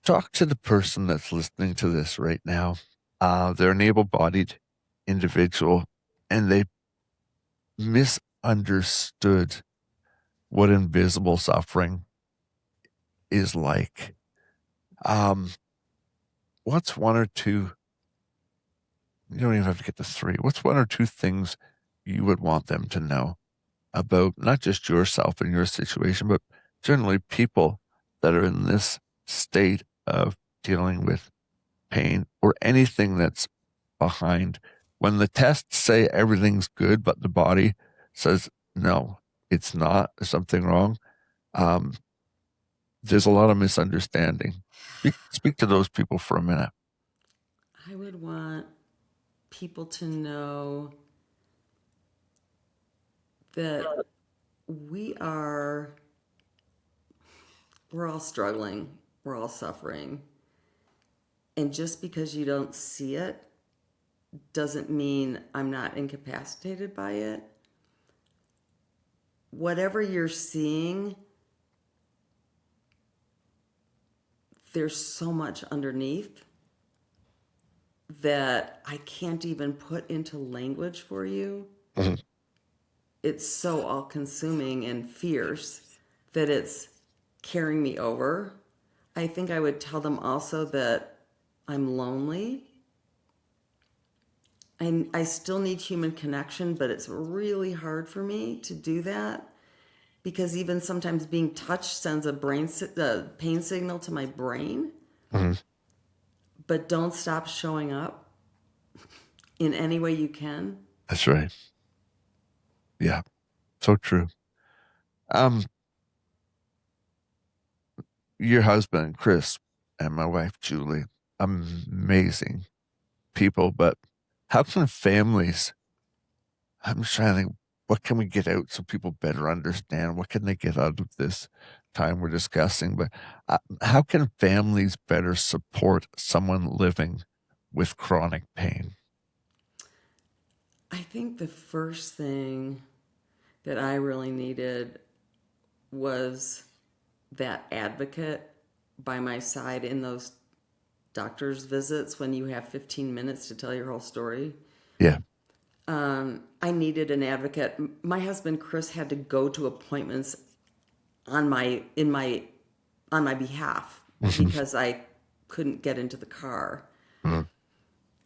Talk to the person that's listening to this right now. They're an able bodied individual and they misunderstood what invisible suffering is like. Um, what's one or two, you don't even have to get to three, what's one or two things you would want them to know about not just yourself and your situation, but generally people that are in this state of dealing with pain or anything that's behind? When the tests say everything's good, but the body says no, it's not, there's something wrong. Um, there's a lot of misunderstanding. Speak to those people for a minute. I would want people to know that we are, we're all struggling, we're all suffering. And just because you don't see it doesn't mean I'm not incapacitated by it. Whatever you're seeing, there's so much underneath that I can't even put into language for you. Mhm. It's so all consuming and fierce that it's carrying me over. I think I would tell them also that I'm lonely. I still need human connection, but it's really hard for me to do that because even sometimes being touched sends a pain signal to my brain. Mhm. But don't stop showing up in any way you can. That's right. Yeah, so true. Um, your husband, Chris, and my wife, Julie, amazing people, but how can families, I'm just trying to think, what can we get out so people better understand? What can they get out of this time we're discussing? But how can families better support someone living with chronic pain? I think the first thing that I really needed was that advocate by my side in those doctor's visits when you have 15 minutes to tell your whole story. Yeah. I needed an advocate. My husband Chris had to go to appointments on my in my on my behalf because I couldn't get into the car. Mhm.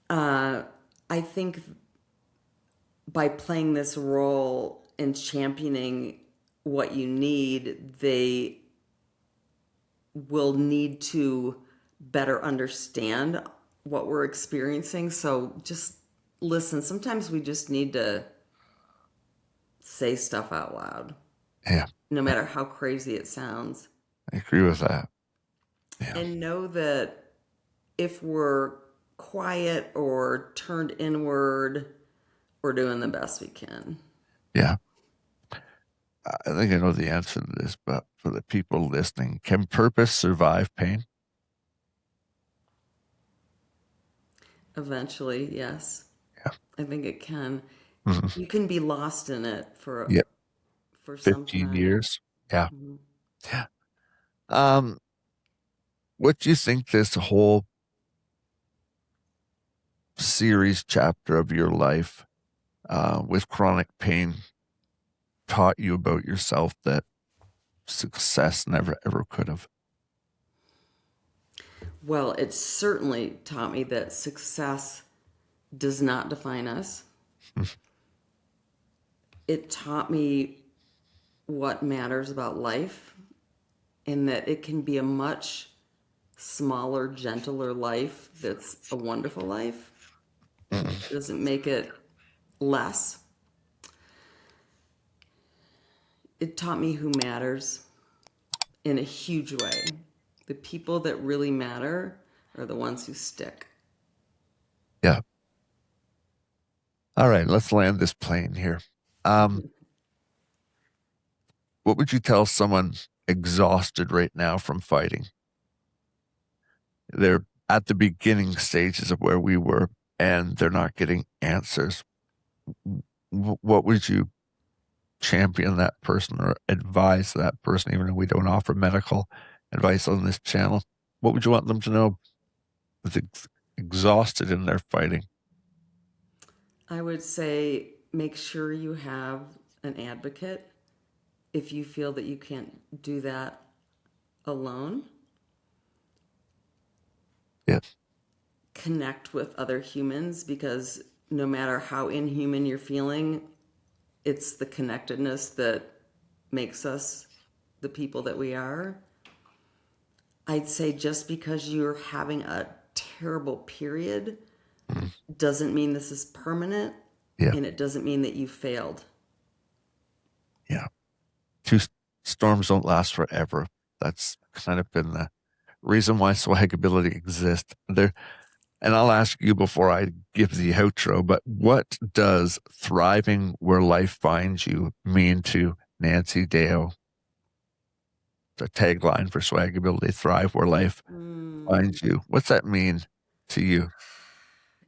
I think by playing this role and championing what you need, they will need to better understand what we're experiencing. So just listen. Sometimes we just need to say stuff out loud, Yeah, no matter how crazy it sounds. I agree with that. Yeah. And know that if we're quiet or turned inward, we're doing the best we can. Yeah. I think I know the answer to this, but for the people listening, can purpose survive pain? Eventually, yes. Yeah. I think it can. Mhm. You can be lost in it Yeah. for some 15 time. years. Yeah. Mhm. Yeah. Um, what do you think this whole series chapter of your life with chronic pain taught you about yourself that success never ever could have? Well, it certainly taught me that success does not define us. It taught me what matters about life and that it can be a much smaller, gentler life that's a wonderful life. It doesn't make it less. It taught me who matters in a huge way. The people that really matter are the ones who stick. Yeah. All right, let's land this plane here. Um, what would you tell someone exhausted right now from fighting? They're at the beginning stages of where we were and they're not getting answers. What would you champion that person or advise that person, even if we don't offer medical advice on this channel? What would you want them to know that's exhausted in their fighting? I would say make sure you have an advocate if you feel that you can't do that alone. Yes. Connect with other humans because no matter how inhuman you're feeling, it's the connectedness that makes us the people that we are. I'd say just because you're having a terrible period Mhm. doesn't mean this is permanent Yeah. and it doesn't mean that you failed. Yeah. storms don't last forever. That's kind of been the reason why SwagAbility exists. There, and I'll ask you before I give the outro, but what does thriving where life finds you mean to Nancy Deyo? The tagline for SwagAbility: thrive where life finds you. What's that mean to you?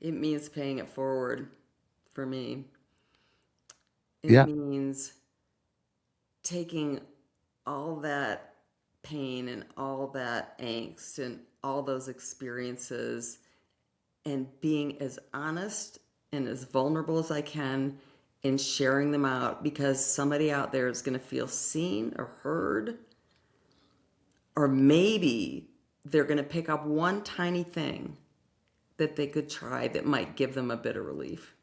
It means paying it forward for me. It Yeah, means taking all that pain and all that angst and all those experiences and being as honest and as vulnerable as I can in sharing them out, because somebody out there is going to feel seen or heard, or maybe they're going to pick up one tiny thing that they could try that might give them a bit of relief.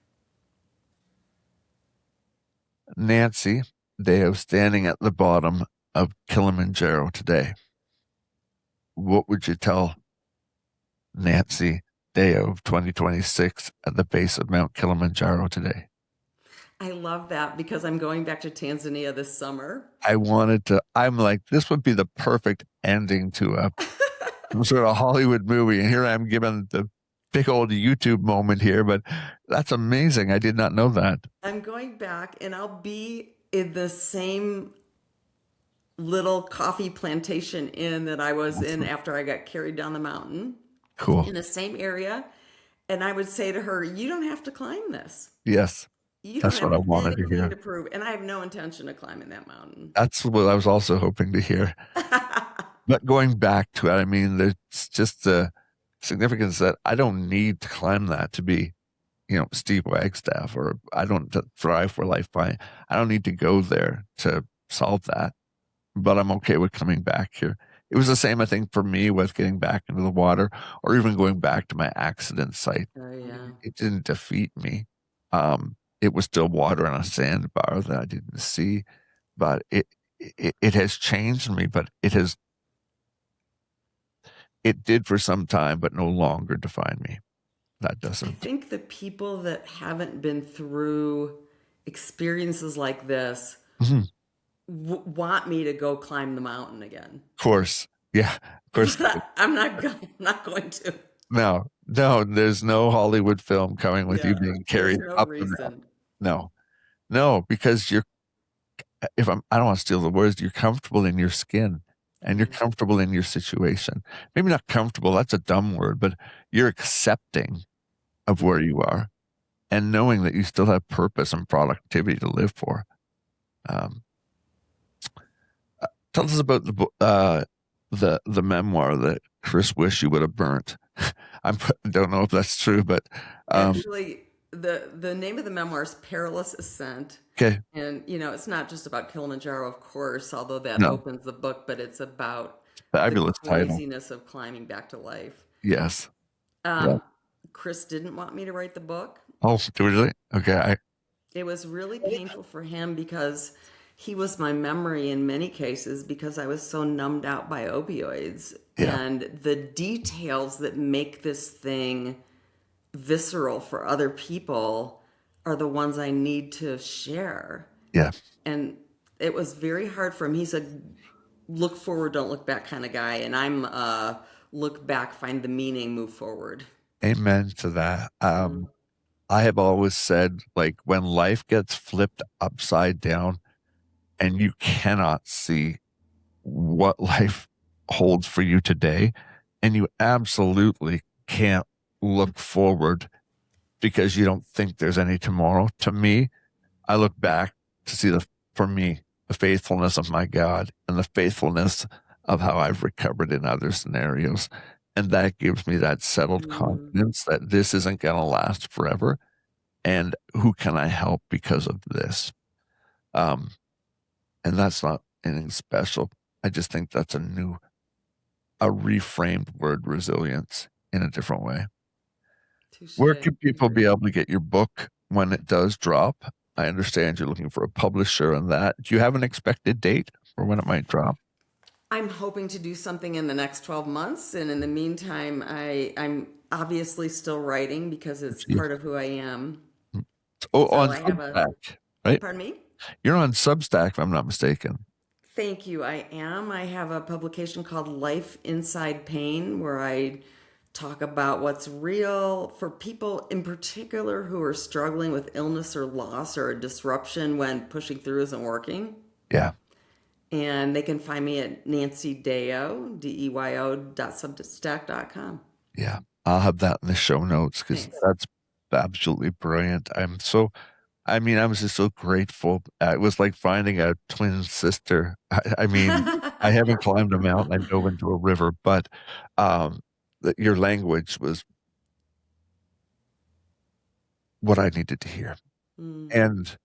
Nancy Deyo standing at the bottom of Kilimanjaro today. What would you tell Nancy Deyo of 2026 at the base of Mount Kilimanjaro today? I love that because I'm going back to Tanzania this summer. I'm like, this would be the perfect ending to some sort of Hollywood movie. And here I am given the big old YouTube moment here, but that's amazing. I did not know that. I'm going back and I'll be in the same little coffee plantation inn that I was in after I got carried down the mountain, Cool. in the same area. And I would say to her, you don't have to climb this. Yes. You don't That's what I have wanted to anything hear. to prove. And I have no intention of climbing that mountain. That's what I was also hoping to hear. But going back to it, I mean, there's just the significance that I don't need to climb that to be, Steve Wagstaff, or I don't thrive where life finds. I don't need to go there to solve that, but I'm okay with coming back here. It was the same, I think, for me with getting back into the water or even going back to my accident site. Oh, yeah. It didn't defeat me. It was still water on a sandbar that I didn't see, but it has changed me, but it did for some time, but no longer define me. That I doesn't. think the people that haven't been through experiences like this Mhm. want me to go climb the mountain again. Of course. Yeah. Of course. I'm not going to. No, there's no Hollywood film coming with you Yeah, being there's carried no up and down. reason. No, because I don't want to steal the words, you're comfortable in your skin and you're comfortable in your situation. Maybe not comfortable, that's a dumb word, but you're accepting of where you are and knowing that you still have purpose and productivity to live for. Um, Tell us about the memoir that Chris wished you would have burnt. I don't know if that's true, but Actually, the name of the memoir is Perilous Ascent. okay, And, it's not just about Kilimanjaro, of course, although that no, opens the book, but it's about the fabulous title. craziness of climbing back to life. Yes, yeah. Chris didn't want me to write the book. Oh, really? Okay, It was really painful for him because he was my memory in many cases because I was so numbed out by opioids. yeah, And the details that make this thing visceral for other people are the ones I need to share. yeah. And it was very hard for him. He's a look forward, don't look back kind of guy. And I'm look back, find the meaning, move forward. Amen to that. I have always said, like, when life gets flipped upside down and you cannot see what life holds for you today, and you absolutely can't look forward because you don't think there's any tomorrow. To me, I look back to see for me, the faithfulness of my God and the faithfulness of how I've recovered in other scenarios. And that gives me that settled confidence that this isn't going to last forever. And who can I help because of this? And that's not anything special. I just think that's a reframed word, resilience, in a different way. Touché. Where can people be able to get your book when it does drop? I understand you're looking for a publisher and that. Do you have an expected date for when it might drop? I'm hoping to do something in the next 12 months. And in the meantime, I'm obviously still writing because it's part of who I am. Oh, So on I have Substack, right? pardon me? You're on Substack, if I'm not mistaken. Thank you. I am. I have a publication called Life Inside Pain where I talk about what's real for people in particular who are struggling with illness or loss or a disruption when pushing through isn't working. Yeah. And they can find me at Nancy Deyo, Deyo.substack.com. Yeah. I'll have that in the show notes because Thanks. that's absolutely brilliant. I was just so grateful. It was like finding a twin sister. I mean, I haven't climbed a mountain. I dove into a river, but your language was what I needed to hear. Mm, And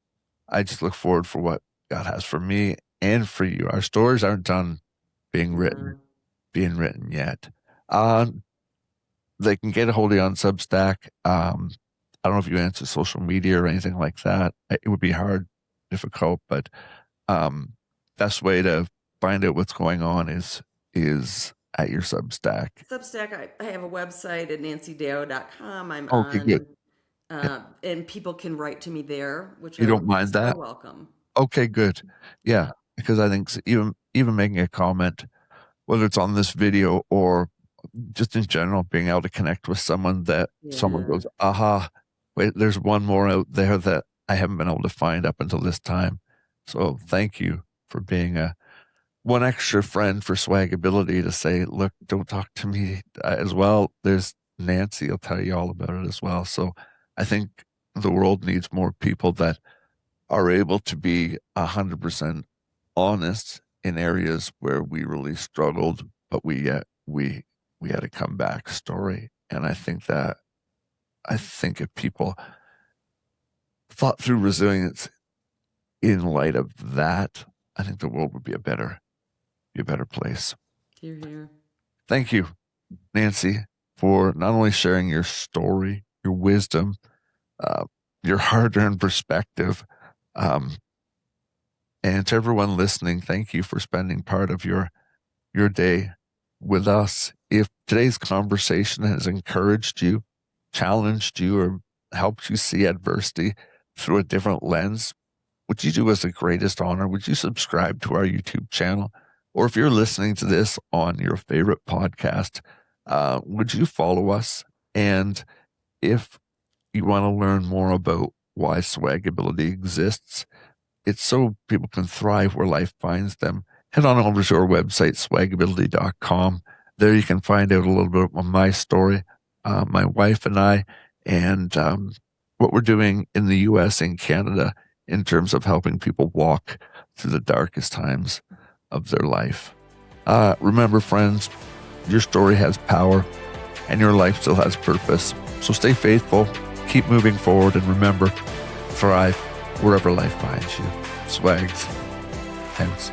I just look forward for what God has for me and for you. Our stories aren't done being no. written yet. They can get a hold of you on Substack. I don't know if you answer social media or anything like that. It would be difficult, but best way to find out what's going on is at your Substack. Substack, I have a website at nancydeyo.com. I'm Okay, good. and people can write to me there, which You are don't mind so that? welcome. Okay, good. Yeah, Yeah. because I think even making a comment, whether it's on this video or just in general, being able to connect with someone that someone Yeah. goes, aha, wait, there's one more out there that I haven't been able to find up until this time. So thank you for being one extra friend for SwagAbility to say, look, don't talk to me as well. There's Nancy will tell you all about it as well. So I think the world needs more people that are able to be 100% honest in areas where we really struggled, but we had a comeback story. And I think if people thought through resilience in light of that, I think the world would be a better place. Here, here. Thank you, Nancy, for not only sharing your story, your wisdom, your hard-earned perspective, and to everyone listening, thank you for spending part of your day with us. If today's conversation has encouraged you, challenged you, or helped you see adversity through a different lens, would you do us the greatest honor? Would you subscribe to our YouTube channel? Or if you're listening to this on your favorite podcast, would you follow us? And if you want to learn more about why SwagAbility exists, it's so people can thrive where life finds them. Head on over to our website, SwagAbility.com. There you can find out a little bit of my story, my wife and I, and what we're doing in the US and Canada in terms of helping people walk through the darkest times of their life. Remember, friends, your story has power and your life still has purpose. So stay faithful, keep moving forward, and remember, thrive wherever life finds you. Swags. Thanks.